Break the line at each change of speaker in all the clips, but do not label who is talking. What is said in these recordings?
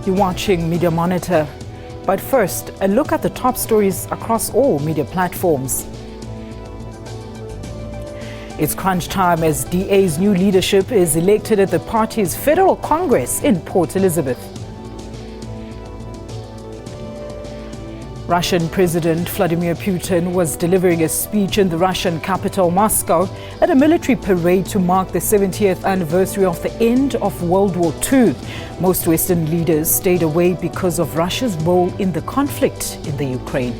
You're watching Media Monitor. But first, a look at the top stories across all media platforms. It's crunch time as DA's new leadership is elected at the party's Federal Congress in Port Elizabeth. Russian President Vladimir Putin was delivering a speech in the Russian capital Moscow at a military parade to mark the 70th anniversary of the end of World War II. Most Western leaders stayed away because of Russia's role in the conflict in the Ukraine.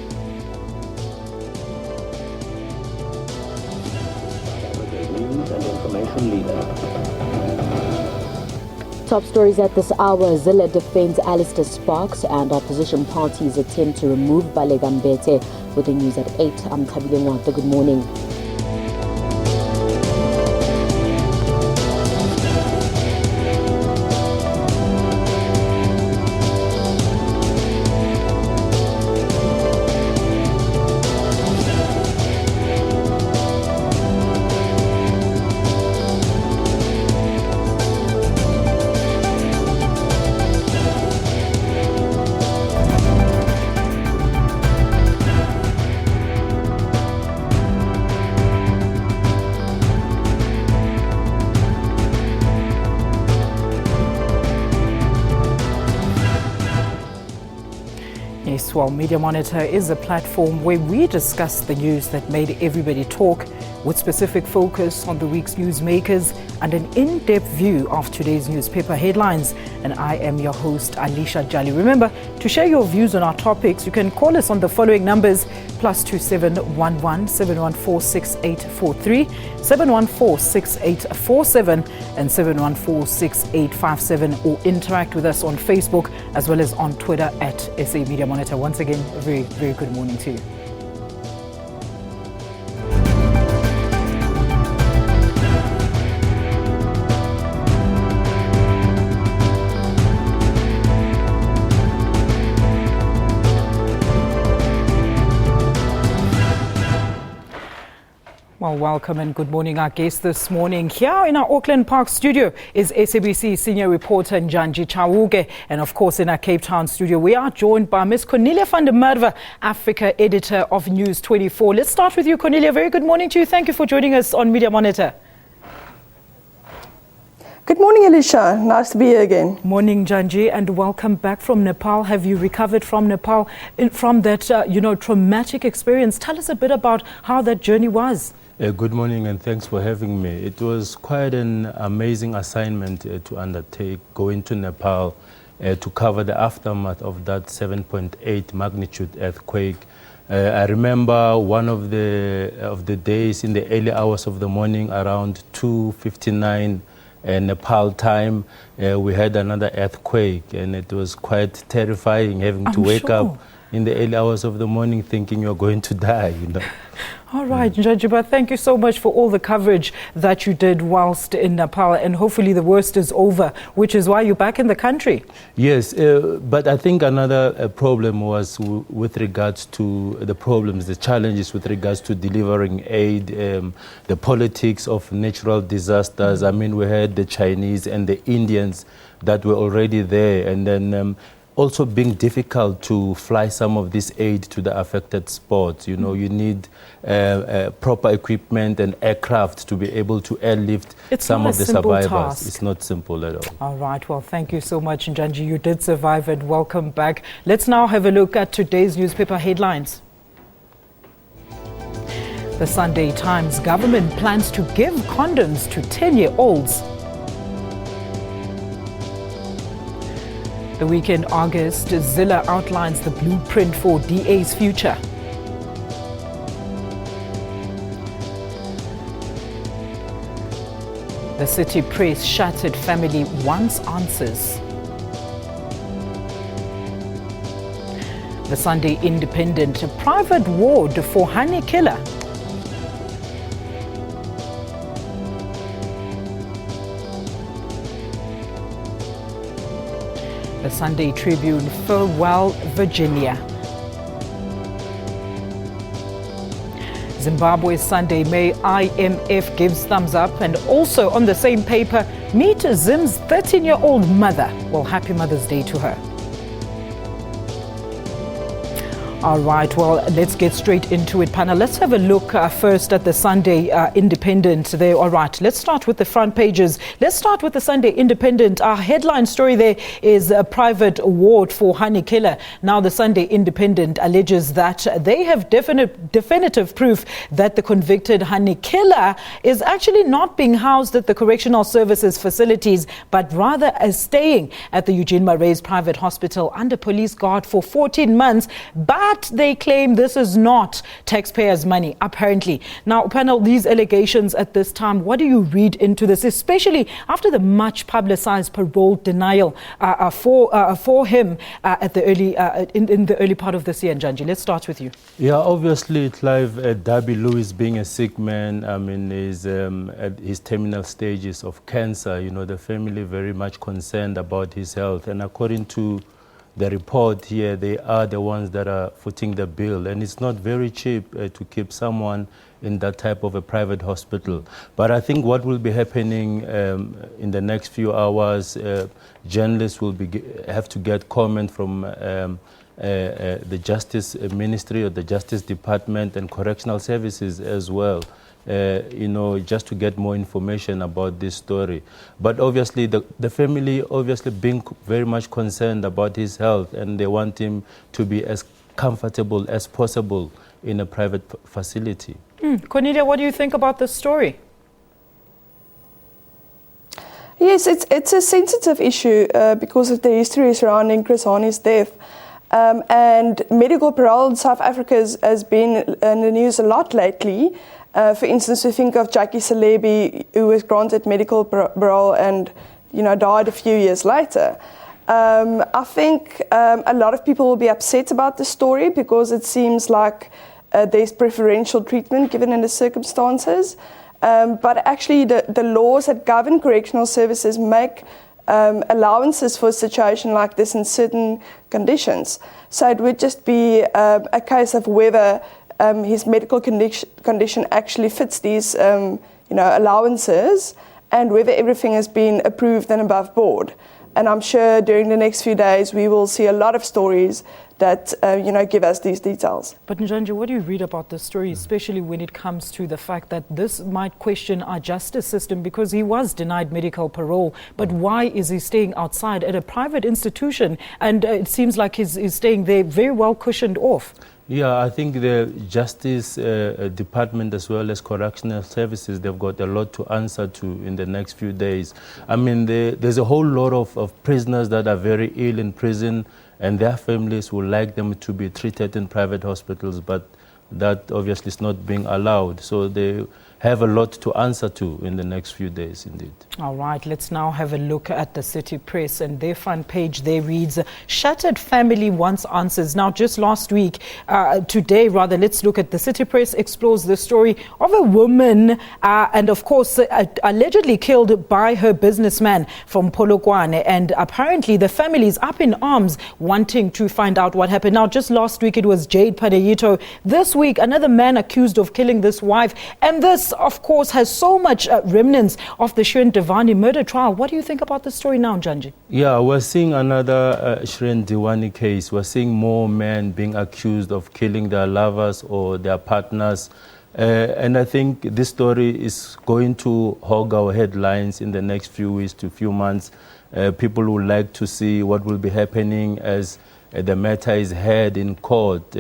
Top stories at this hour. Zille defends Alistair Sparks and opposition parties attempt to remove Balega Mbete. With the news at 8, I'm Tabile Nwata. Good morning.
Yes, well, Media Monitor is a platform where we discuss the news that made everybody talk, with specific focus on the week's newsmakers and an in-depth view of today's newspaper headlines. And I am your host, Alicia Jali. Remember, to share your views on our topics, you can call us on the following numbers: +2711 714 6843, 714 6847 and 714 6857, or interact with us on Facebook as well as on Twitter at SA Media Monitor. Once again, a very, very good morning to you. Well, welcome and good morning. Our guest this morning here in our Auckland Park studio is SABC senior reporter Njanji Chauke. And of course, in our Cape Town studio, we are joined by Ms. Cornelia van der Merwe, Africa editor of News 24. Let's start with you, Cornelia. Very good morning to you. Thank you for joining us on Media Monitor.
Good morning, Alicia. Nice to be here again.
Morning, Njanji, and welcome back from Nepal. Have you recovered from Nepal, from that, traumatic experience? Tell us a bit about how that journey was.
Good morning and thanks for having me. It was quite an amazing assignment to undertake, going to Nepal to cover the aftermath of that 7.8 magnitude earthquake. I remember one of the days in the early hours of the morning, around 2:59 Nepal time, we had another earthquake, and it was quite terrifying having to wake up in the early hours of the morning thinking you're going to die,
All right, Njanji, thank you so much for all the coverage that you did whilst in Nepal, and hopefully the worst is over, which is why you're back in the country.
Yes, but I think another problem was with regards to the challenges with regards to delivering aid, the politics of natural disasters. I mean, we had the Chinese and the Indians that were already there, and then also being difficult to fly some of this aid to the affected spots. You need proper equipment and aircraft to be able to airlift some of the survivors.
Task.
It's not simple at all.
All right, well, thank you so much, Njanji. You did survive and welcome back. Let's now have a look at today's newspaper headlines. The Sunday Times: government plans to give condoms to 10-year-olds. The week in August, Zille outlines the blueprint for DA's future. The City Press: shattered family wants answers. The Sunday Independent: a private ward for honey killer. The Sunday Tribune: farewell Virginia. Zimbabwe Sunday: May IMF gives thumbs up. And also on the same paper, meet Zim's 13-year-old mother. Well, happy Mother's Day to her. All right, well, let's get straight into it, panel. Let's have a look first at the Sunday Independent there. All right, let's start with the front pages. Let's start with the Sunday Independent. Our headline story there is a private ward for honey killer. Now, the Sunday Independent alleges that they have definitive proof that the convicted honey killer is actually not being housed at the correctional services facilities, but rather as staying at the Eugene Maray's private hospital under police guard for 14 months. But they claim this is not taxpayers' money, apparently. Now, panel, these allegations at this time, what do you read into this, especially after the much publicized parole denial for him at the early in the early part of this year? Njanji, let's start with you.
Yeah, obviously, Clive, Darby Lewis being a sick man, I mean, is at his terminal stages of cancer. You know, the family very much concerned about his health, and according to the report here, they are the ones that are footing the bill, and it's not very cheap to keep someone in that type of a private hospital. But I think what will be happening in the next few hours, journalists will have to get comment from the Justice Ministry or the Justice Department and Correctional Services as well. You know, just to get more information about this story. But obviously, the family obviously being very much concerned about his health, and they want him to be as comfortable as possible in a private facility.
Cornelia, what do you think about this story?
Yes, it's a sensitive issue because of the history surrounding Chris Hani's death. And medical parole in South Africa has been in the news a lot lately. For instance, we think of Jackie Salebi, who was granted medical parole and, you know, died a few years later. I think a lot of people will be upset about this story because it seems like there's preferential treatment given in the circumstances. But actually, the laws that govern correctional services make allowances for a situation like this in certain conditions. So it would just be a case of whether his medical condition actually fits these allowances, and whether everything has been approved and above board. And I'm sure during the next few days we will see a lot of stories that give us these details.
But Njanji, what do you read about this story, especially when it comes to the fact that this might question our justice system, because he was denied medical parole, but why is he staying outside at a private institution? And it seems like he's staying there very well cushioned off.
Yeah, I think the Justice Department as well as Correctional Services, they've got a lot to answer to in the next few days. I mean, there's a whole lot of prisoners that are very ill in prison, and their families would like them to be treated in private hospitals, but that obviously is not being allowed. So they have a lot to answer to in the next few days, indeed.
All right, let's now have a look at the City Press, and their front page there reads, "Shattered family wants answers." Now, just last week, today rather, let's look at the City Press explores the story of a woman and of course allegedly killed by her businessman from Polokwane, and apparently the family is up in arms wanting to find out what happened. Now, just last week it was Jade Padayito. This week, another man accused of killing this wife, and this of course has so much remnants of the Shirin Diwani murder trial. What do you think about the story now, Njanji?
Yeah, we're seeing another Shirin Diwani case. We're seeing more men being accused of killing their lovers or their partners. And I think this story is going to hog our headlines in the next few weeks to few months. People would like to see what will be happening as the matter is heard in court.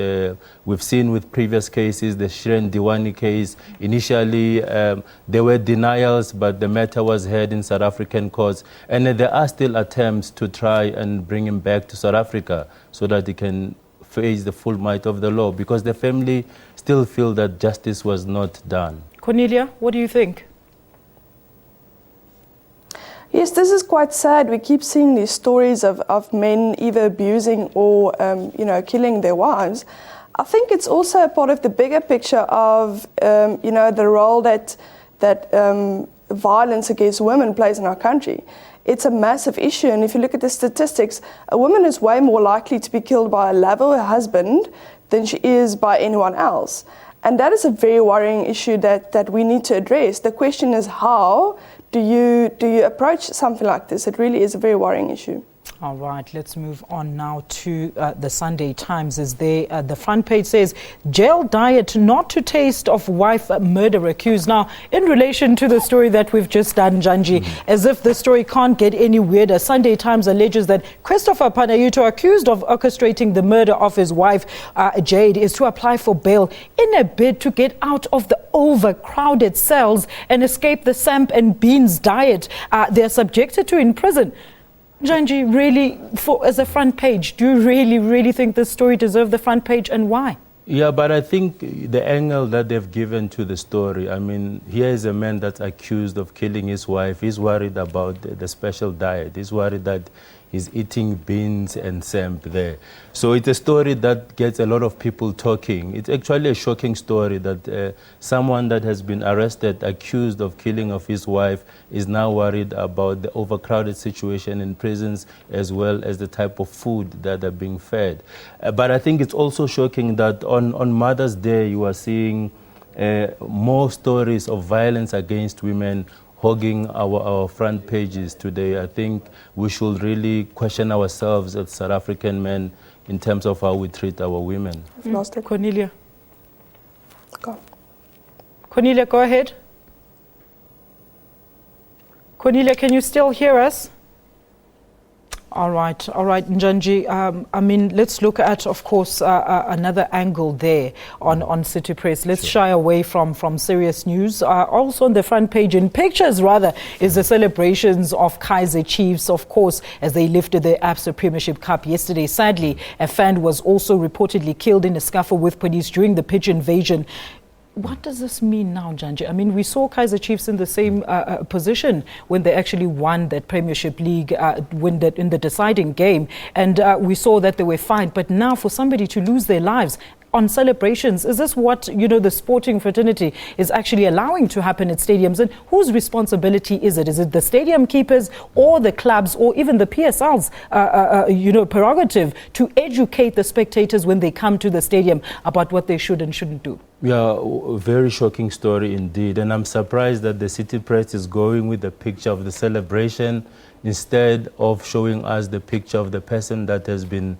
We've seen with previous cases, the Shirin Diwani case, initially there were denials, but the matter was heard in South African courts. And there are still attempts to try and bring him back to South Africa so that he can face the full might of the law, because the family still feel that justice was not done.
Cornelia, what do you think?
Yes, this is quite sad. We keep seeing these stories of men either abusing or, killing their wives. I think it's also a part of the bigger picture of, the role that violence against women plays in our country. It's a massive issue, and if you look at the statistics, a woman is way more likely to be killed by a lover or a husband than she is by anyone else. And that is a very worrying issue that we need to address. The question is, how do you approach something like this? It really is a very worrying issue.
All right, let's move on now to the Sunday Times. Is there the front page says jail diet not to taste of wife murder accused. Now, in relation to the story that we've just done, Janji, as if the story can't get any weirder, Sunday Times alleges that Christopher Panayuto, accused of orchestrating the murder of his wife Jade, is to apply for bail in a bid to get out of the overcrowded cells and escape the samp and beans diet they're subjected to in prison. Janji, really, as a front page, do you really think this story deserves the front page, and why?
Yeah, but I think the angle that they've given to the story, I mean, here is a man that's accused of killing his wife. He's worried about the special diet. He's worried that he's eating beans and samp there. So it's a story that gets a lot of people talking. It's actually a shocking story that someone that has been arrested, accused of killing of his wife, is now worried about the overcrowded situation in prisons as well as the type of food that are being fed. But I think it's also shocking that on Mother's Day you are seeing more stories of violence against women hogging our front pages today. I think we should really question ourselves as South African men in terms of how we treat our women.
Cornelia. Cornelia, go ahead. Cornelia, can you still hear us? All right, Njanji. I mean, let's look at, of course, another angle there on City Press. Let's shy away from serious news. Also on the front page, in pictures rather, is the celebrations of Kaizer Chiefs, of course, as they lifted the Absa Premiership Cup yesterday. Sadly, a fan was also reportedly killed in a scuffle with police during the pitch invasion. What does this mean now, Janji? I mean, we saw Kaizer Chiefs in the same position when they actually won that Premiership League in the deciding game. And we saw that they were fine. But now for somebody to lose their lives on celebrations, is this what, the sporting fraternity is actually allowing to happen at stadiums? And whose responsibility is it? Is it the stadium keepers or the clubs or even the PSL's, prerogative to educate the spectators when they come to the stadium about what they should and shouldn't do?
Yeah, very shocking story indeed. And I'm surprised that the City Press is going with the picture of the celebration instead of showing us the picture of the person that has been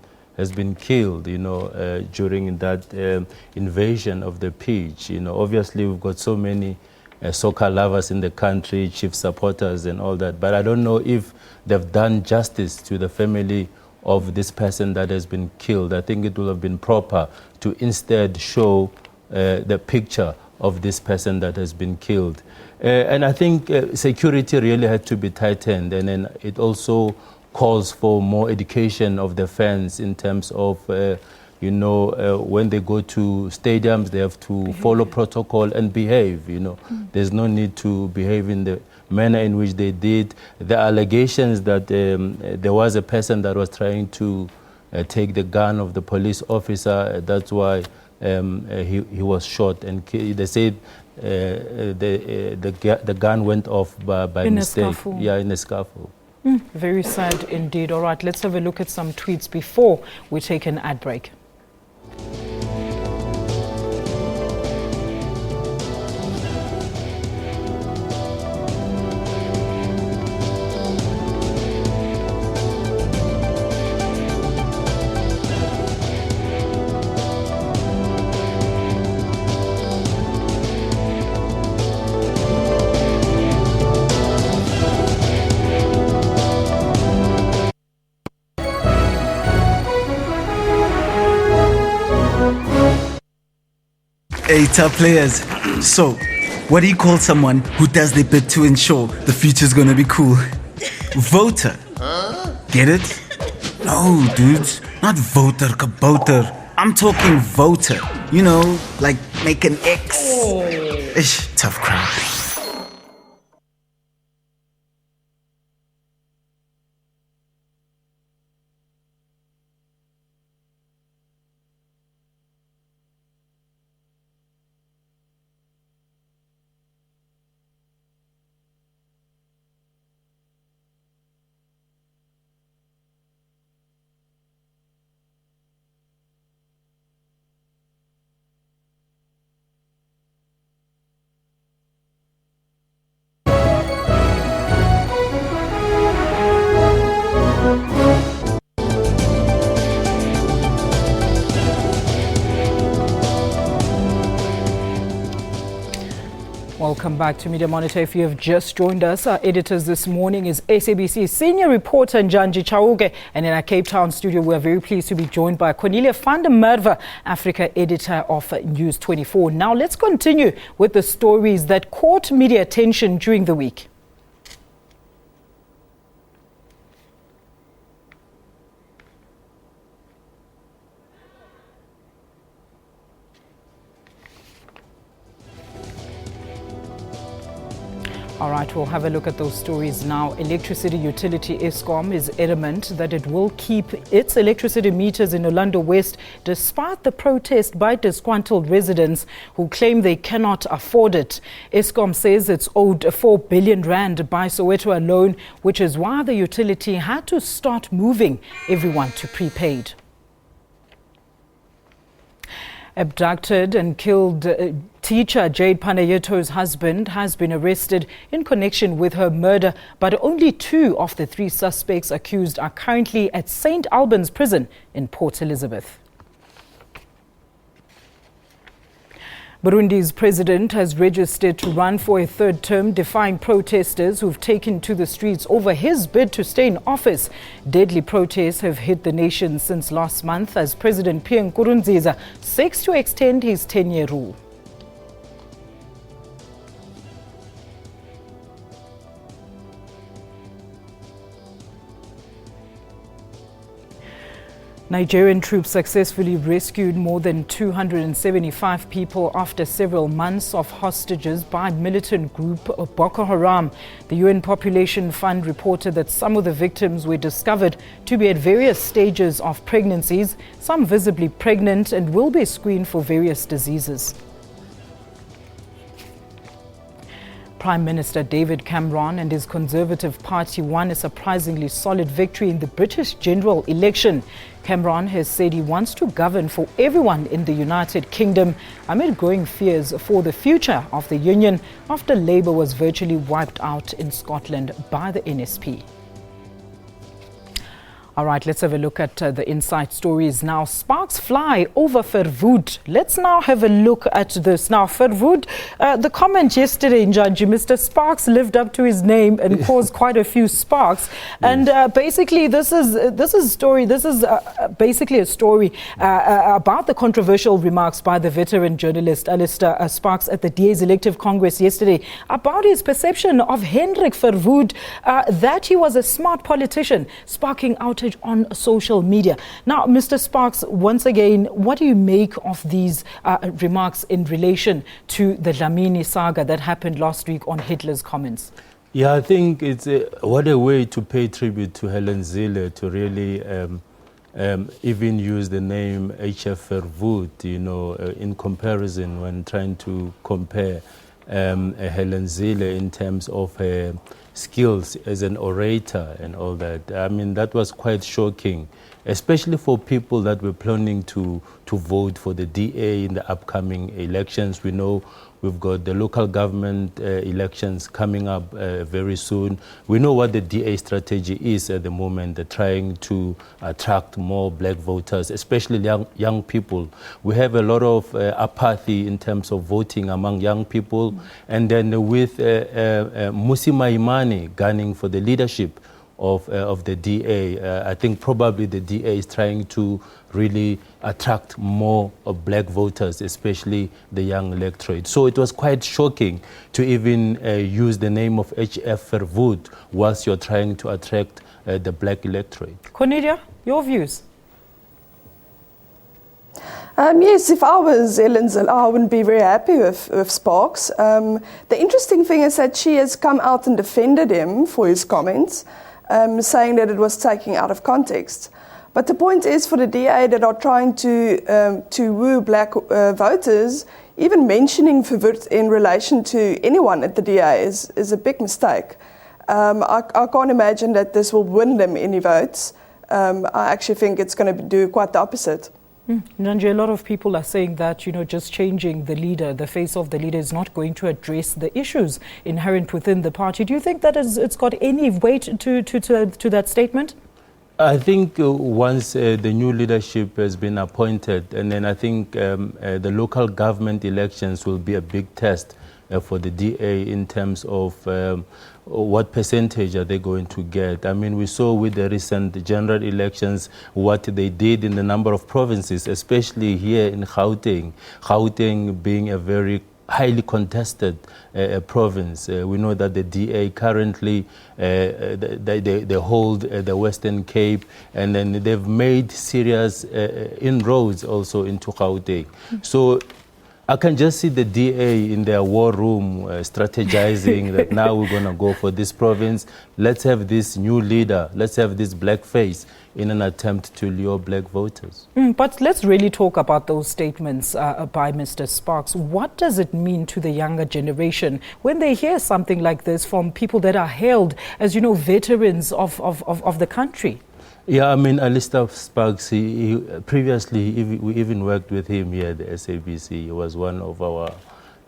killed, during that invasion of the pitch. Obviously we've got so many soccer lovers in the country, Chief supporters and all that, but I don't know if they've done justice to the family of this person that has been killed. I think it would have been proper to instead show the picture of this person that has been killed. And I think security really had to be tightened, and then it also calls for more education of the fans in terms of, when they go to stadiums, they have to follow protocol and behave, There's no need to behave in the manner in which they did. The allegations that there was a person that was trying to take the gun of the police officer, that's why he was shot and killed. They said the gun went off by mistake. Yeah, in a scuffle.
Very sad indeed. All right, let's have a look at some tweets before we take an ad break.
Hey, top players. So, what do you call someone who does their bit to ensure the future's gonna be cool? Voter. Get it? No, dudes. Not voter, kabouter. I'm talking voter. Like make an X. Ish, tough crowd.
Welcome back to Media Monitor. If you have just joined us, our editors this morning is SABC senior reporter Njanji Chauke, and in our Cape Town studio we are very pleased to be joined by Cornelia van der Merwe, Africa editor of News 24. Now let's continue with the stories that caught media attention during the week. All right, we'll have a look at those stories now. Electricity utility Eskom is adamant that it will keep its electricity meters in Orlando West despite the protest by disgruntled residents who claim they cannot afford it. Eskom says it's owed 4 billion rand by Soweto alone, which is why the utility had to start moving everyone to prepaid. Abducted and killed teacher Jade Panayeto's husband has been arrested in connection with her murder, but only 2 of the 3 suspects accused are currently at St. Albans Prison in Port Elizabeth. Burundi's president has registered to run for a 3rd term, defying protesters who've taken to the streets over his bid to stay in office. Deadly protests have hit the nation since last month as President Pierre Nkurunziza seeks to extend his 10-year rule. Nigerian troops successfully rescued more than 275 people after several months of hostages by militant group Boko Haram. The UN Population Fund reported that some of the victims were discovered to be at various stages of pregnancies, some visibly pregnant, and will be screened for various diseases. Prime Minister David Cameron and his Conservative Party won a surprisingly solid victory in the British general election. Cameron has said he wants to govern for everyone in the United Kingdom amid growing fears for the future of the Union after Labour was virtually wiped out in Scotland by the NSP. All right, let's have a look at the inside stories now. Sparks fly over Verwoerd. Let's now have a look at this. Now, Verwoerd, the comment yesterday, Njanji, Mr. Sparks lived up to his name and caused quite a few sparks. And basically, this is basically a story about the controversial remarks by the veteran journalist Alistair Sparks at the DA's elective Congress yesterday about his perception of Hendrik Verwoerd, that he was a smart politician, sparking outrage on social media. Now, Mr. Sparks, once again, what do you make of these remarks in relation to the Dlamini saga that happened last week on Hitler's comments?
Yeah, I think it's what a way to pay tribute to Helen Zille to really even use the name H.F. Verwoerd, you know, in comparison when trying to compare Helen Zille in terms of her skills as an orator and all that. I mean, that was quite shocking, especially for people that were planning to vote for the DA in the upcoming elections. We know we've got the local government elections coming up very soon. We know what the DA strategy is at the moment. They're trying to attract more black voters, especially young people. We have a lot of apathy in terms of voting among young people. And then with Mmusi Maimane gunning for the leadership of the DA, I think probably the DA is trying to really attract more of black voters, especially the young electorate. So it was quite shocking to even use the name of H.F. Verwoerd whilst you're trying to attract the black electorate.
Cornelia, your views?
Yes, if I was Helen Zille, I wouldn't be very happy with Sparks. The interesting thing is that she has come out and defended him for his comments, saying that it was taken out of context. But the point is, for the DA that are trying to woo black voters, even mentioning Verwoerd in relation to anyone at the DA is a big mistake. I can't imagine that this will win them any votes. I actually think it's going to do quite the opposite.
Njanji, a lot of people are saying that, you know, just changing the leader, the face of the leader, is not going to address the issues inherent within the party. Do you think that it's got any weight to that statement?
I think once the new leadership has been appointed, and then I think the local government elections will be a big test for the DA in terms of what percentage are they going to get. I mean, we saw with the recent general elections what they did in a number of provinces, especially here in Gauteng. Gauteng being a very highly contested province. We know that the DA currently, they hold the Western Cape, and then they've made serious inroads also into Gauteng. So I can just see the DA in their war room strategizing that now we're going to go for this province. Let's have this new leader. Let's have this black face in an attempt to lure black voters.
But let's really talk about those statements by Mr. Sparks. What does it mean to the younger generation when they hear something like this from people that are hailed as, you know, veterans of the country?
Yeah, I mean, Alistair Sparks, he previously, we even worked with him here at the SABC. He was one of our,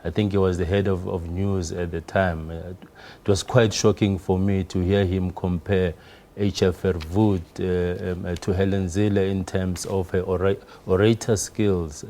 I think he was the head of news at the time. It was quite shocking for me to hear him compare H.F. Verwoerd to Helen Zille in terms of her orator skills.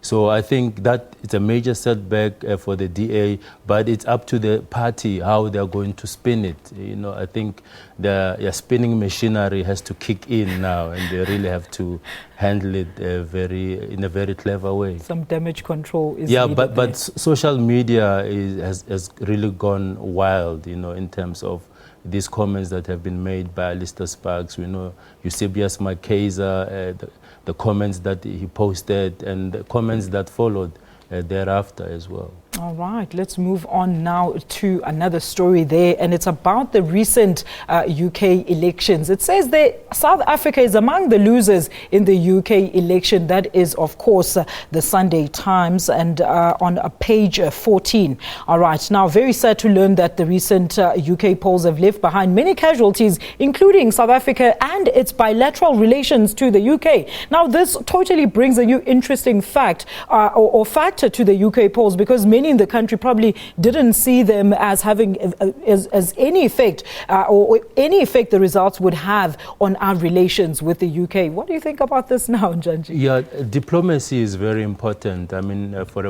So I think that it's a major setback for the DA, but it's up to the party how they're going to spin it. You know, I think the spinning machinery has to kick in now, and they really have to handle it in a very clever way.
Some damage control is
needed.
Yeah,
but social media has really gone wild, you know, in terms of these comments that have been made by Alistair Sparks. We know Eusebius Makeza, the comments that he posted and the comments that followed thereafter as well.
All right, let's move on now to another story there, and it's about the recent UK elections. It says that South Africa is among the losers in the UK election. That is, of course, the Sunday Times, and on page 14. All right, now very sad to learn that the recent UK polls have left behind many casualties, including South Africa and its bilateral relations to the UK. Now, this totally brings a new interesting fact or factor to the UK polls, because many in the country probably didn't see them as having as any effect or any effect the results would have on our relations with the UK. What do you think about this now, Njanji?
Yeah, diplomacy is very important. I mean, for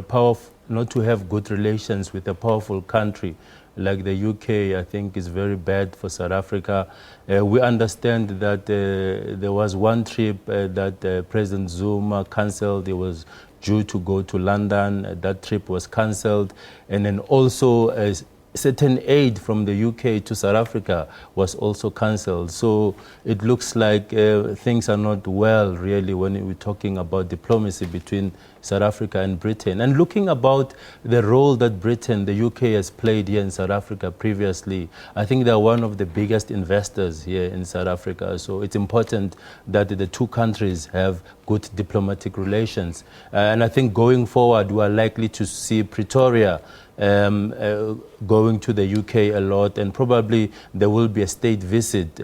not to have good relations with a powerful country like the UK, I think is very bad for South Africa. We understand that there was one trip that President Zuma cancelled. It was due to go to London. That trip was cancelled. And then also certain aid from the UK to South Africa was also cancelled. So it looks like things are not well, really, when we're talking about diplomacy between South Africa and Britain. And looking about the role that Britain, the UK, has played here in South Africa previously, I think they're one of the biggest investors here in South Africa. So it's important that the two countries have good diplomatic relations. And I think going forward, we are likely to see Pretoria going to the UK a lot, and probably there will be a state visit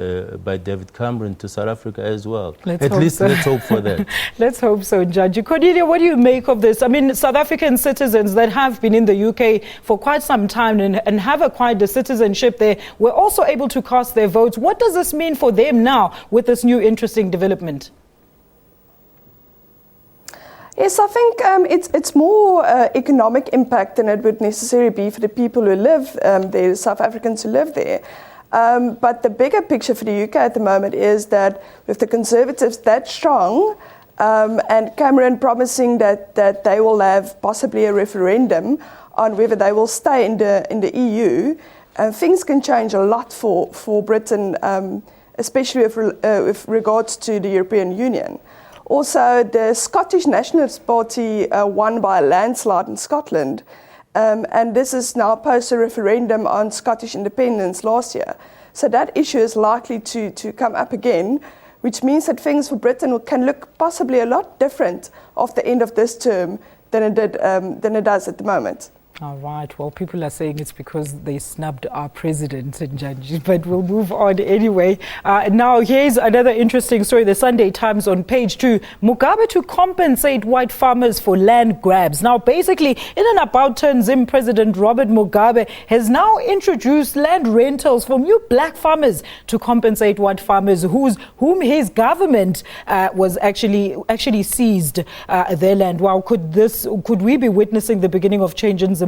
by David Cameron to South Africa as well. At least let's hope for that.
Let's hope so, Judge. Cordelia, what do you make of this? I mean, South African citizens that have been in the UK for quite some time and have acquired the citizenship there were also able to cast their votes. What does this mean for them now with this new interesting development?
Yes, I think it's more economic impact than it would necessarily be for the people who live there, South Africans who live there. But the bigger picture for the UK at the moment is that with the Conservatives that strong, and Cameron promising that they will have possibly a referendum on whether they will stay in the EU, things can change a lot for Britain, especially with regards to the European Union. Also, the Scottish Nationalist Party won by a landslide in Scotland, and this is now post a referendum on Scottish independence last year. So that issue is likely to come up again, which means that things for Britain can look possibly a lot different after the end of this term than it does at the moment.
All right. Well, people are saying it's because they snubbed our president, Njanji, but we'll move on anyway. Now, here's another interesting story. The Sunday Times on page 2. Mugabe to compensate white farmers for land grabs. Now, basically, in an about-turn, Zim President Robert Mugabe has now introduced land rentals for new black farmers to compensate white farmers whom his government was actually seized their land. Wow, could we be witnessing the beginning of change in Zimbabwe?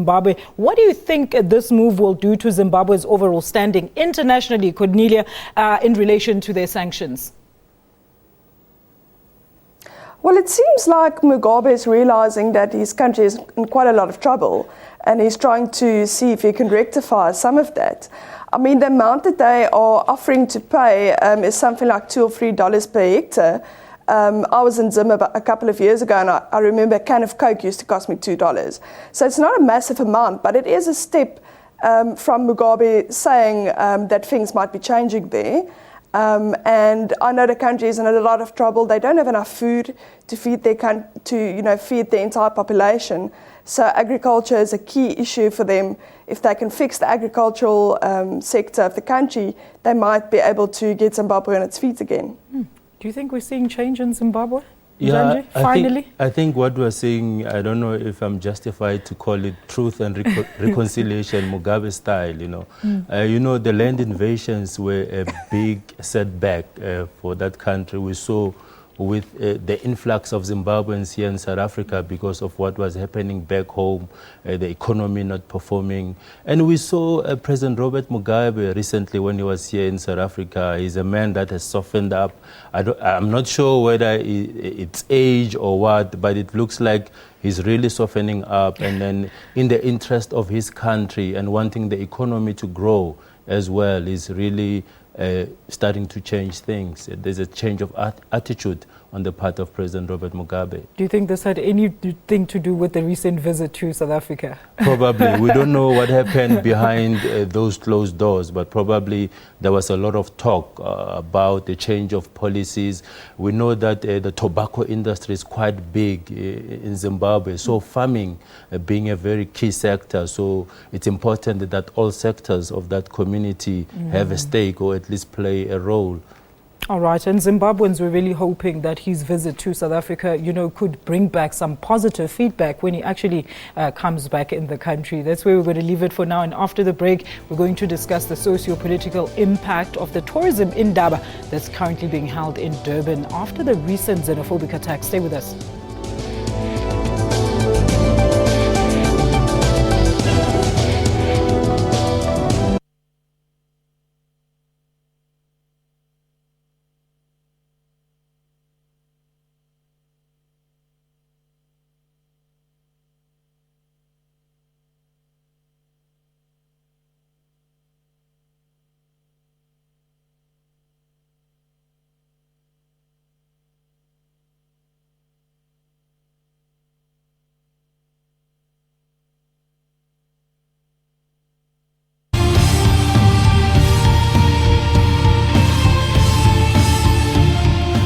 What do you think this move will do to Zimbabwe's overall standing internationally, Cornelia, in relation to their sanctions?
Well, it seems like Mugabe is realizing that his country is in quite a lot of trouble, and he's trying to see if he can rectify some of that. I mean, the amount that they are offering to pay is something like $2 or $3 per hectare. I was in Zim a couple of years ago, and I remember a can of Coke used to cost me $2. So it's not a massive amount, but it is a step from Mugabe saying that things might be changing there. And I know the country is in a lot of trouble. They don't have enough food to feed feed the entire population. So agriculture is a key issue for them. If they can fix the agricultural sector of the country, they might be able to get Zimbabwe on its feet again.
Do you think we're seeing change in Zimbabwe?
Yeah,
finally?
I think what we're seeing, I don't know if I'm justified to call it truth and reconciliation, Mugabe style, the land invasions were a big setback for that country. We saw with the influx of Zimbabweans here in South Africa because of what was happening back home, the economy not performing. And we saw President Robert Mugabe recently when he was here in South Africa. He's a man that has softened up. I'm not sure whether it's age or what, but it looks like he's really softening up. And then in the interest of his country and wanting the economy to grow as well, he's really starting to change things. There's a change of attitude on the part of President Robert Mugabe.
Do you think this had anything to do with the recent visit to South Africa?
Probably. We don't know what happened behind those closed doors, but probably there was a lot of talk about the change of policies. We know that the tobacco industry is quite big in Zimbabwe, so farming being a very key sector. So it's important that all sectors of that community have a stake or at least play a role.
All right, and Zimbabweans were really hoping that his visit to South Africa, could bring back some positive feedback when he actually comes back in the country. That's where we're going to leave it for now. And after the break, we're going to discuss the socio-political impact of the tourism Indaba that's currently being held in Durban after the recent xenophobic attack. Stay with us.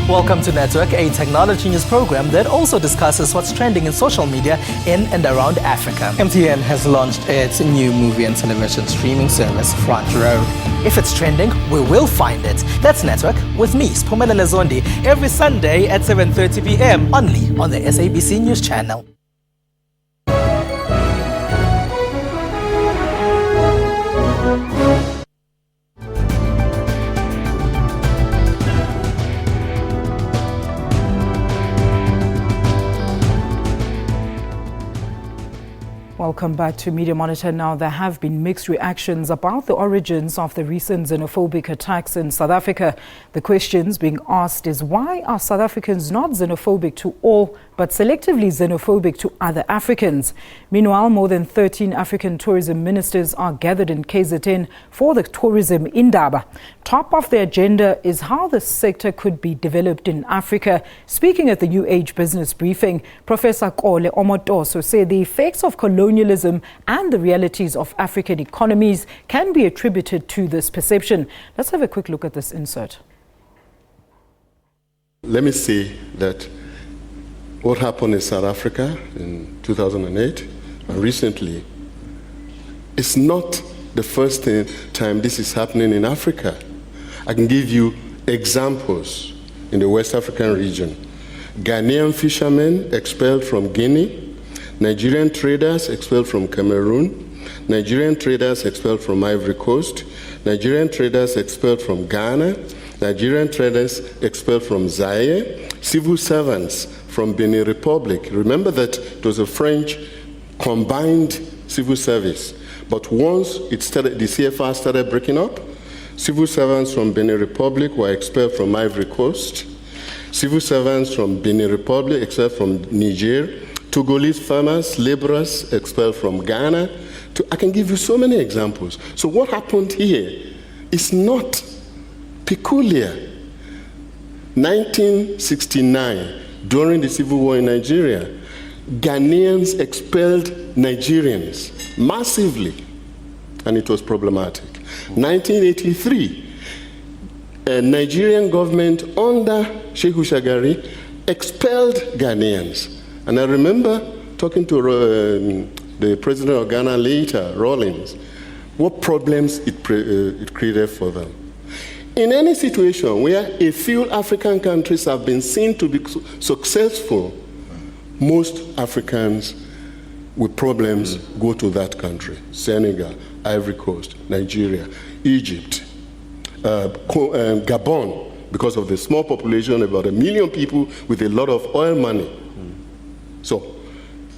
Welcome to Network, a technology news program that also discusses what's trending in social media in and around Africa. MTN has launched its new movie and television streaming service, Front Row. If it's trending, we will find it. That's Network with me, Spumelele Zondi, every Sunday at 7:30 p.m. only on the SABC News Channel.
Welcome back to Media Monitor. Now, there have been mixed reactions about the origins of the recent xenophobic attacks in South Africa. The questions being asked is, why are South Africans not xenophobic to all, but selectively xenophobic to other Africans? Meanwhile, more than 13 African tourism ministers are gathered in KZN for the tourism Indaba. Top of the agenda is how the sector could be developed in Africa. Speaking at the New Age Business Briefing, Professor Kole Omotoso said the effects of colonialism and the realities of African economies can be attributed to this perception. Let's have a quick look at this insert.
Let me say that what happened in South Africa in 2008 and recently It's not the first time this is happening in Africa. I can give you examples in the West African region. Ghanaian fishermen expelled from Guinea, Nigerian traders expelled from Cameroon, Nigerian traders expelled from Ivory Coast, Nigerian traders expelled from Ghana, Nigerian traders expelled from Zaire, civil servants from Benin Republic. Remember that it was a French combined civil service. But once the CFR started breaking up, civil servants from Benin Republic were expelled from Ivory Coast, civil servants from Benin Republic expelled from Niger, Togolese farmers, laborers expelled from Ghana. I can give you so many examples. So what happened here is not peculiar. 1969, during the civil war in Nigeria, Ghanaians expelled Nigerians massively, and it was problematic. 1983, a Nigerian government under Sheikh Shagari expelled Ghanaians. And I remember talking to the president of Ghana later, Rawlings, what problems it created for them. In any situation where a few African countries have been seen to be successful, most Africans with problems go to that country. Senegal, Ivory Coast, Nigeria, Egypt, Gabon, because of the small population, about 1 million people with a lot of oil money. So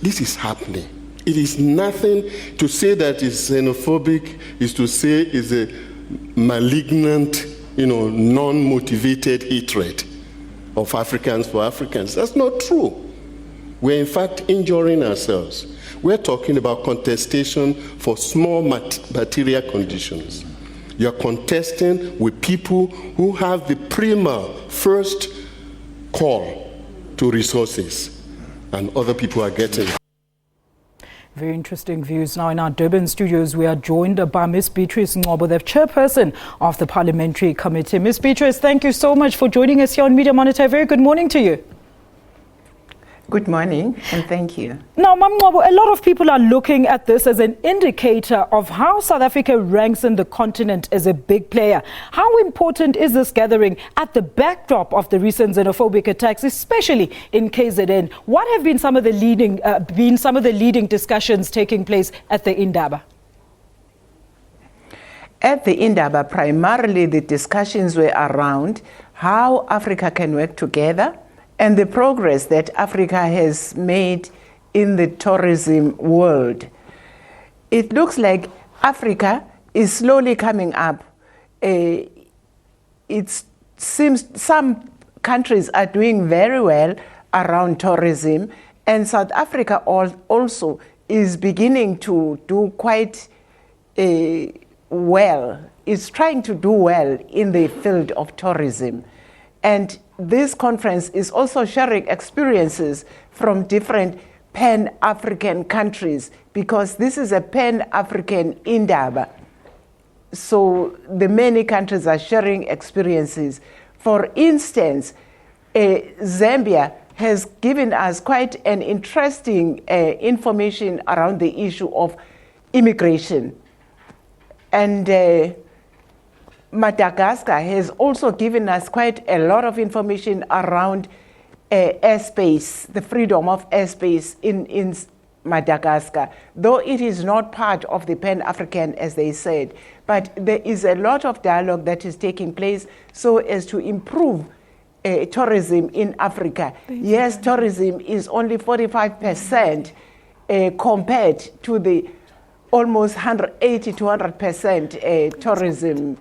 this is happening. It is nothing to say that it's xenophobic, is to say it's a malignant, non-motivated hatred of Africans for Africans. That's not true. We're in fact injuring ourselves. We're talking about contestation for small material conditions. You're contesting with people who have the primal first call to resources, and other people are getting.
Very interesting views. Now in our Durban studios, we are joined by Ms. Beatrice Ngobo, the chairperson of the Parliamentary Committee. Ms. Beatrice, thank you so much for joining us here on Media Monitor. Very good morning to you.
Good morning, and thank you.
Now, Mam Ngobo, a lot of people are looking at this as an indicator of how South Africa ranks in the continent as a big player. How important is this gathering at the backdrop of the recent xenophobic attacks, especially in KZN? What have been some of the leading discussions taking place at the Indaba?
At the Indaba, primarily the discussions were around how Africa can work together and the progress that Africa has made in the tourism world. It looks like Africa is slowly coming up. It seems some countries are doing very well around tourism, and South Africa also is beginning to do quite well. It's trying to do well in the field of tourism. And this conference is also sharing experiences from different Pan-African countries, because this is a Pan-African Indaba. So the many countries are sharing experiences. For instance, Zambia has given us quite an interesting information around the issue of immigration. And Madagascar has also given us quite a lot of information around airspace, the freedom of airspace in Madagascar, though it is not part of the Pan-African, as they said. But there is a lot of dialogue that is taking place so as to improve tourism in Africa. Yes, tourism is only 45% compared to the almost 180 to 100% tourism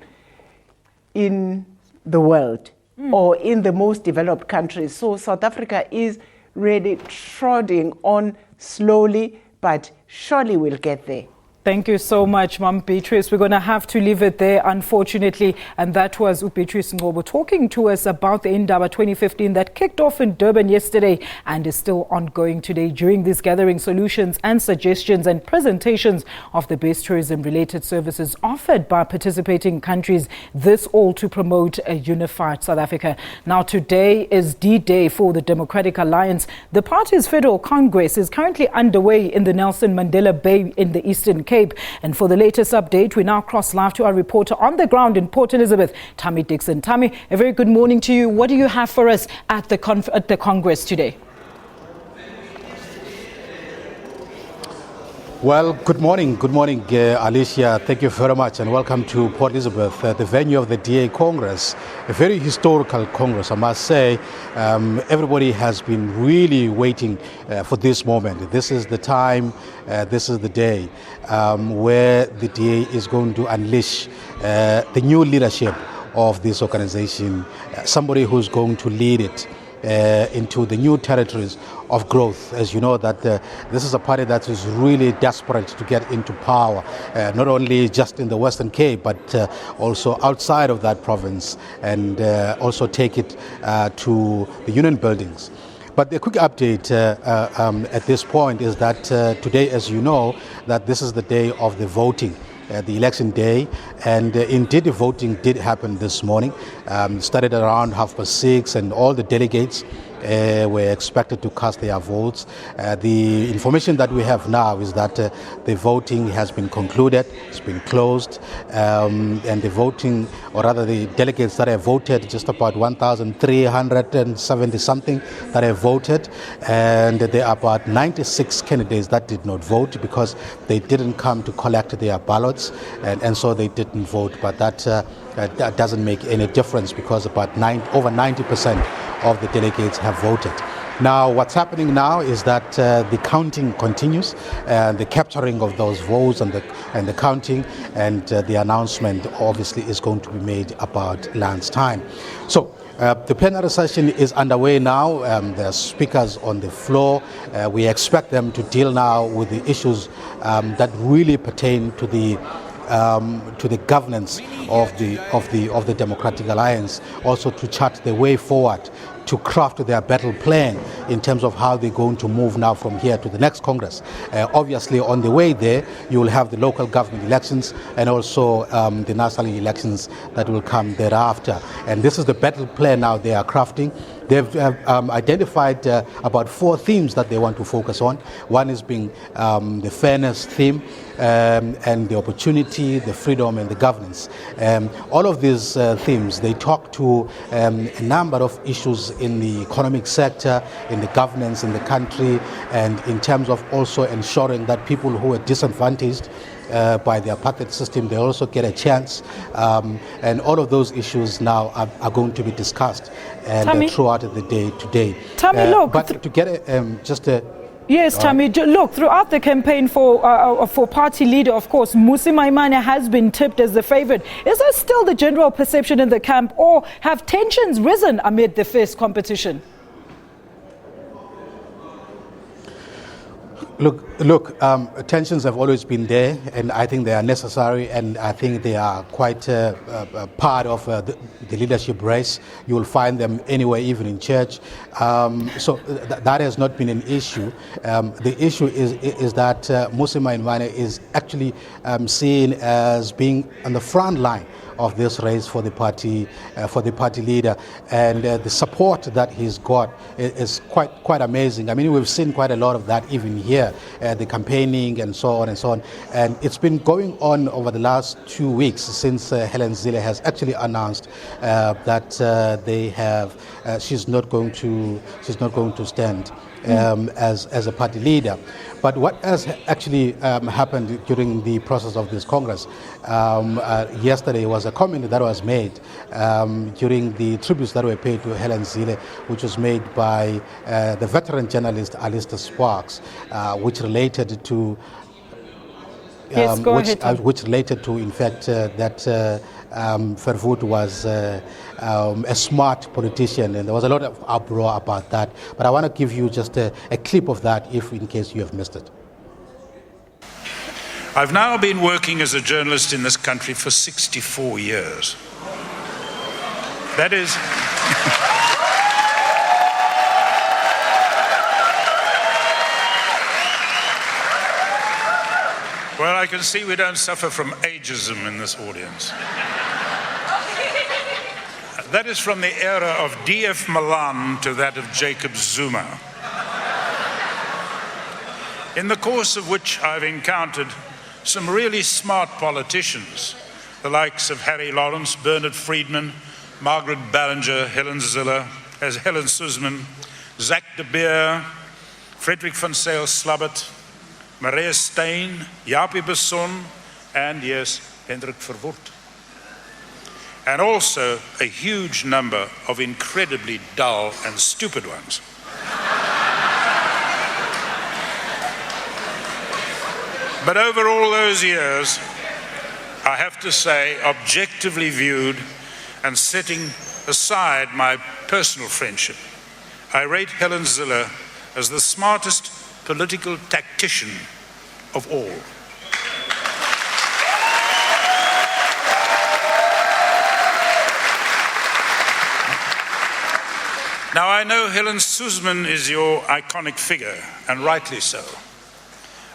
in the world or in the most developed countries. So South Africa is really trotting on slowly, but surely we'll get there.
Thank you so much, Mom Beatrice. We're going to have to leave it there, unfortunately. And that was Beatrice Ngobo talking to us about the Indaba 2015 that kicked off in Durban yesterday and is still ongoing today. During this gathering, solutions and suggestions and presentations of the best tourism-related services offered by participating countries, this all to promote a unified South Africa. Now, today is D-Day for the Democratic Alliance. The party's Federal Congress is currently underway in the Nelson Mandela Bay in the Eastern Cape. Cape. And for the latest update, we now cross live to our reporter on the ground in Port Elizabeth, Tammy Dixon. Tammy, a very good morning to you. What do you have for us at the Congress today?
Well, good morning, Alicia. Thank you very much, and welcome to Port Elizabeth, the venue of the DA Congress, a very historical Congress, I must say. Everybody has been really waiting for this moment. This is the time, this is the day where the DA is going to unleash the new leadership of this organization, somebody who's going to lead it into the new territories of growth. As you know, that this is a party that is really desperate to get into power, not only just in the Western Cape, but also outside of that province, and also take it to the union buildings. But the quick update at this point is that today, as you know, that this is the day of the voting. The election day, and indeed the voting did happen this morning. Started around 6:30, and all the delegates were expected to cast their votes. The information that we have now is that the voting has been concluded, it's been closed, and the voting, or rather the delegates that have voted, just about 1,370 something that have voted, and there are about 96 candidates that did not vote because they didn't come to collect their ballots, and so they didn't vote. But that doesn't make any difference because about over 90% of the delegates have voted. Now, what's happening now is that the counting continues, the capturing of those votes and the counting, and the announcement obviously is going to be made about lunchtime. So the plenary session is underway now. There are speakers on the floor. We expect them to deal now with the issues that really pertain to the governance of the Democratic Alliance, also to chart the way forward, to craft their battle plan in terms of how they're going to move now from here to the next Congress. Obviously, on the way there, you will have the local government elections and also the national elections that will come thereafter. And this is the battle plan now they are crafting. They've identified about 4 themes that they want to focus on. One is being the fairness theme, and the opportunity, the freedom, and the governance. All of these themes, they talk to a number of issues in the economic sector, in the governance in the country, and in terms of also ensuring that people who are disadvantaged by the apartheid system, they also get a chance. And all of those issues now are going to be discussed and throughout the day today.
Tammy, look.
But to get just a...
Yes, Tammy, look, throughout the campaign for party leader, of course, Mmusi Maimane has been tipped as the favorite. Is that still the general perception in the camp, or have tensions risen amid the fierce competition?
Look, tensions have always been there, and I think they are necessary, and I think they are quite part of the leadership race. You will find them anywhere, even in church. So that has not been an issue. The issue is that Mmusi Maimane is actually seen as being on the front line of this race for the party leader, and the support that he's got is quite amazing. I mean, we've seen quite a lot of that even here, the campaigning and so on, and it's been going on over the last 2 weeks since Helen Zille has actually announced that she's not going to stand as a party leader. But what has actually happened during the process of this Congress yesterday was a comment that was made during the tributes that were paid to Helen Zille, which was made by the veteran journalist Alistair Sparks, which related to which related to, in fact, that Verwoerd was a smart politician, and there was a lot of uproar about that. But I want to give you just a clip of that, if in case you have missed it.
I've now been working as a journalist in this country for 64 years. That is... Well, I can see we don't suffer from ageism in this audience. That is from the era of D.F. Malan to that of Jacob Zuma, in the course of which I've encountered some really smart politicians, the likes of Harry Lawrence, Bernard Friedman, Margaret Ballinger, Helen Suzman, Zach de Beer, Frederick van Zyl-Slabbert, Maria Steyn, Jaapie Besson, and yes, Hendrik Verwoerd. And also a huge number of incredibly dull and stupid ones. But over all those years, I have to say, objectively viewed and setting aside my personal friendship, I rate Helen Zille as the smartest political tactician of all. Now, I know Helen Suzman is your iconic figure, and rightly so.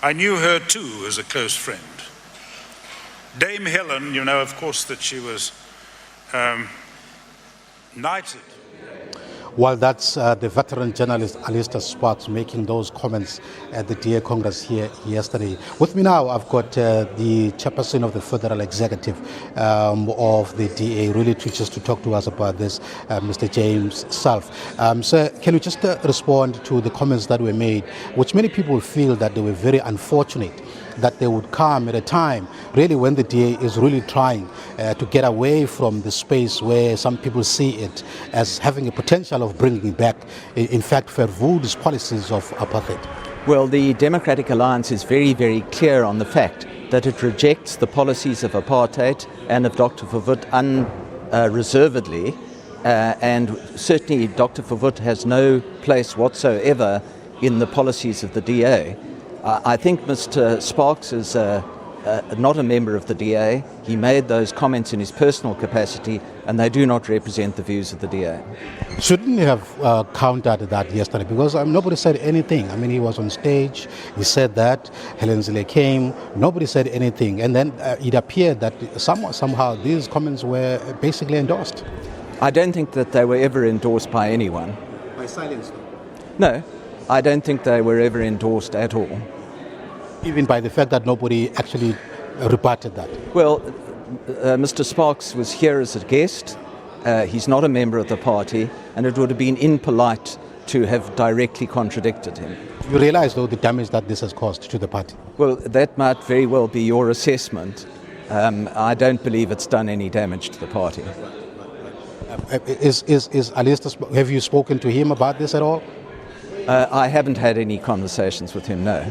I knew her too as a close friend. Dame Helen, you know, of course, that she was knighted.
Well, that's the veteran journalist Alistair Sparks making those comments at the DA Congress here yesterday. With me now, I've got the chairperson of the Federal Executive of the DA, really just to talk to us about this, Mr. James Self. Sir, can you just respond to the comments that were made, which many people feel that they were very unfortunate, that they would come at a time really when the DA is really trying to get away from the space where some people see it as having a potential of bringing back, in fact, Verwoerd's policies of apartheid?
Well, the Democratic Alliance is very, very clear on the fact that it rejects the policies of apartheid and of Dr. Verwoerd unreservedly, and certainly Dr. Verwoerd has no place whatsoever in the policies of the DA. I think Mr. Sparks is not a member of the DA. He made those comments in his personal capacity, and they do not represent the views of the DA.
Shouldn't you have countered that yesterday? Because nobody said anything. I mean, he was on stage, he said that, Helen Zille came, nobody said anything. And then it appeared that somehow these comments were basically endorsed.
I don't think that they were ever endorsed by anyone.
By silence?
No, I don't think they were ever endorsed at all.
Even by the fact that nobody actually rebutted that?
Well, Mr. Sparks was here as a guest. He's not a member of the party, and it would have been impolite to have directly contradicted him.
You realize, though, the damage that this has caused to the party?
Well, that might very well be your assessment. I don't believe it's done any damage to the party.
Is Alistair, have you spoken to him about this at all?
I haven't had any conversations with him, no.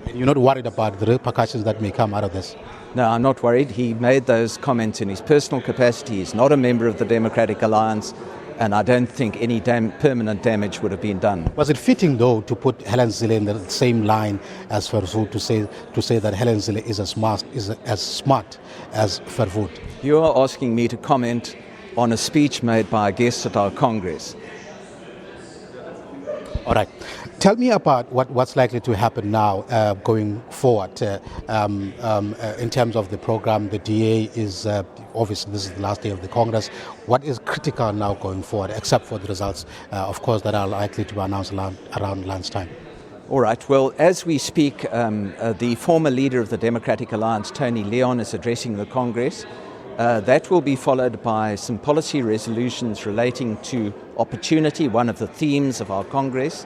And you're not worried about the repercussions that may come out of this?
No, I'm not worried. He made those comments in his personal capacity. He's not a member of the Democratic Alliance, and I don't think any permanent damage would have been done.
Was it fitting, though, to put Helen Zille in the same line as Verwoerd, to say that Helen Zille is as smart as Verwoerd?
You are asking me to comment on a speech made by a guest at our Congress.
All right. Tell me about what's likely to happen now going forward in terms of the program. The DA is, obviously, this is the last day of the Congress. What is critical now going forward, except for the results, of course, that are likely to be announced around lunchtime?
All right. Well, as we speak, the former leader of the Democratic Alliance, Tony Leon, is addressing the Congress. That will be followed by some policy resolutions relating to opportunity, one of the themes of our Congress.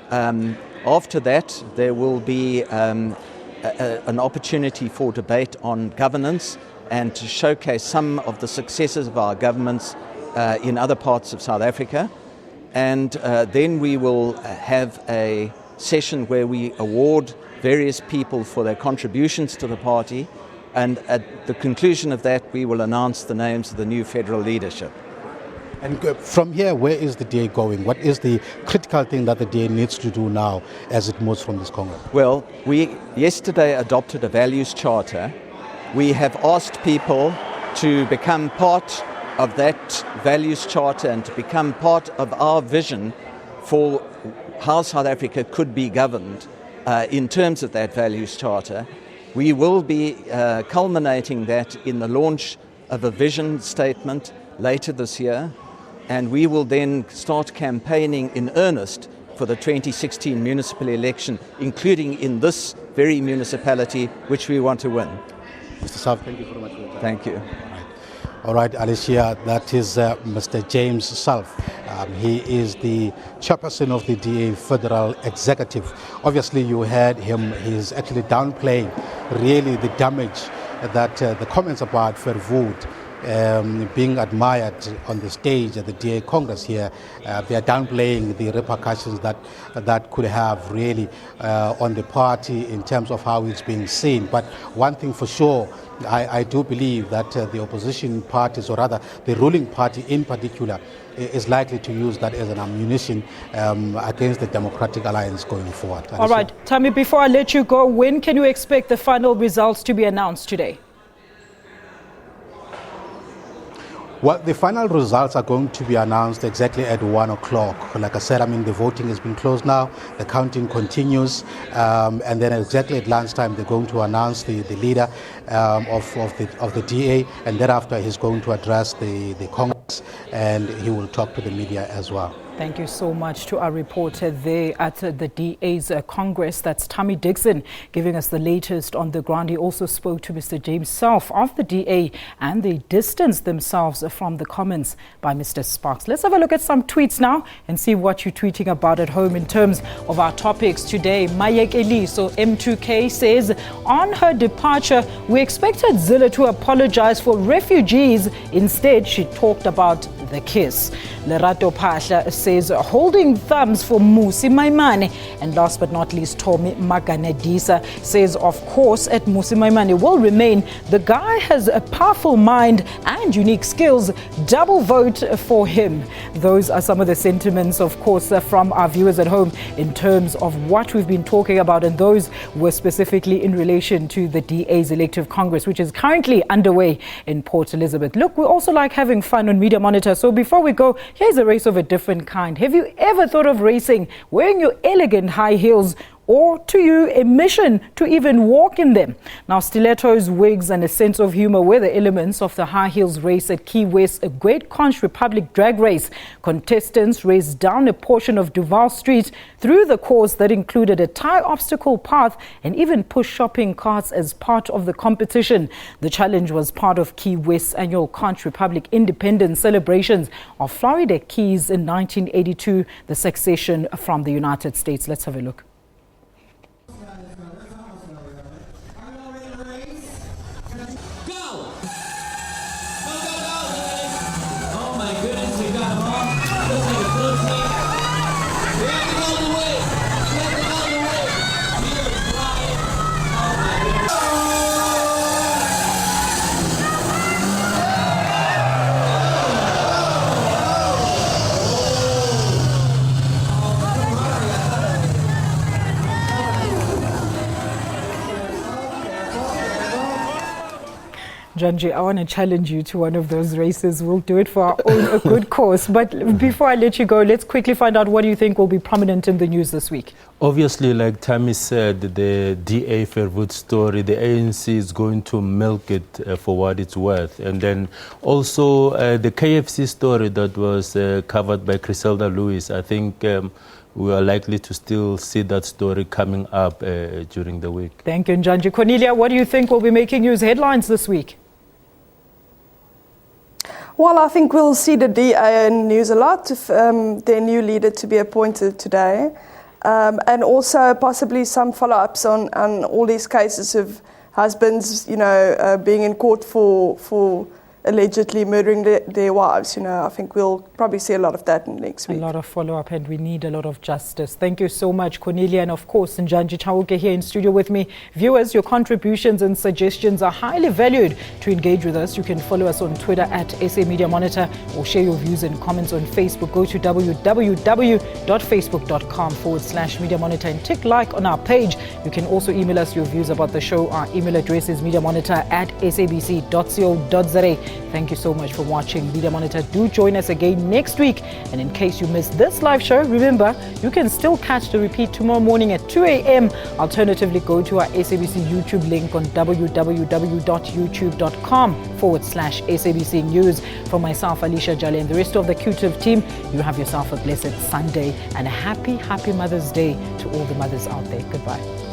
After that, there will be an opportunity for debate on governance and to showcase some of the successes of our governments in other parts of South Africa. And then we will have a session where we award various people for their contributions to the party. And at the conclusion of that, we will announce the names of the new federal leadership.
And from here, where is the DA going? What is the critical thing that the DA needs to do now as it moves from this Congress?
Well, we yesterday adopted a values charter. We have asked people to become part of that values charter and to become part of our vision for how South Africa could be governed in terms of that values charter. We will be culminating that in the launch of a vision statement later this year, and we will then start campaigning in earnest for the 2016 municipal election, including in this very municipality, which we want to win.
Mr. South, thank you very much for your time.
Thank you.
All right, Alicia, that is Mr. James Salf. He is the chairperson of the DA Federal Executive. Obviously, you heard him. He's actually downplaying really the damage that the comments about Verwoerd being admired on the stage at the DA Congress here, they are downplaying the repercussions that could have really on the party in terms of how it's being seen. But one thing for sure, I do believe that the opposition parties, or rather the ruling party in particular, is likely to use that as an ammunition against the Democratic Alliance going forward.
All right, Tammy, before I let you go, when can you expect the final results to be announced today?
Well, the final results are going to be announced exactly at 1 o'clock. Like I said, the voting has been closed now. The counting continues. And then exactly at lunchtime, they're going to announce the leader of the DA. And thereafter, he's going to address the Congress, and he will talk to the media as well.
Thank you so much to our reporter there at the DA's Congress. That's Tammy Dixon giving us the latest on the ground. He also spoke to Mr. James Salf of the DA, and they distanced themselves from the comments by Mr. Sparks. Let's have a look at some tweets now and see what you're tweeting about at home in terms of our topics today. Mayek Eliso M2K says, on her departure, we expected Zille to apologize for refugees. Instead, she talked about the kiss. Lerato Pasha says, holding thumbs for Musi Maimane. And last but not least, Tommy Maganedisa says, of course, at Musi Maimane will remain. The guy has a powerful mind and unique skills. Double vote for him. Those are some of the sentiments, of course, from our viewers at home in terms of what we've been talking about. And those were specifically in relation to the DA's elective Congress, which is currently underway in Port Elizabeth. Look, we also like having fun on Media Monitor. So before we go, here's a race of a different kind. Have you ever thought of racing wearing your elegant high heels, or to you a mission to even walk in them? Now, stilettos, wigs and a sense of humor were the elements of the high heels race at Key West, a Great Conch Republic drag race. Contestants raced down a portion of Duval Street through the course that included a tie obstacle path and even push shopping carts as part of the competition. The challenge was part of Key West's annual Conch Republic Independence celebrations of Florida Keys in 1982, the succession from the United States. Let's have a look. Janji, I want to challenge you to one of those races. We'll do it for our own good cause. But before I let you go, let's quickly find out what do you think will be prominent in the news this week?
Obviously, like Tammy said, the DA Verwoerd story, the ANC is going to milk it for what it's worth. And then also the KFC story that was covered by Griselda Lewis, I think we are likely to still see that story coming up during the week. Thank you, Njanji. Cornelia, what do you think will be making news headlines this week?
Well, I think we'll see the DA in news a lot, if their new leader to be appointed today. And also possibly some follow-ups on all these cases of husbands, being in court for allegedly murdering their wives. I think we'll probably see a lot of that next week.
A lot of follow-up, and we need a lot of justice. Thank you so much, Cornelia, and of course, Njanji Chauke here in studio with me. Viewers, your contributions and suggestions are highly valued. To engage with us, you can follow us on Twitter at SA Media Monitor, or share your views and comments on Facebook. Go to www.facebook.com/Media Monitor and tick like on our page. You can also email us your views about the show. Our email address is mediamonitor@sabc.co.za. Thank you so much for watching. Media Monitor, do join us again next week. And in case you missed this live show, remember, you can still catch the repeat tomorrow morning at 2 a.m. Alternatively, go to our SABC YouTube link on www.youtube.com/SABC News. For myself, Alicia Jali, and the rest of the QTIV team, you have yourself a blessed Sunday and a happy Mother's Day to all the mothers out there. Goodbye.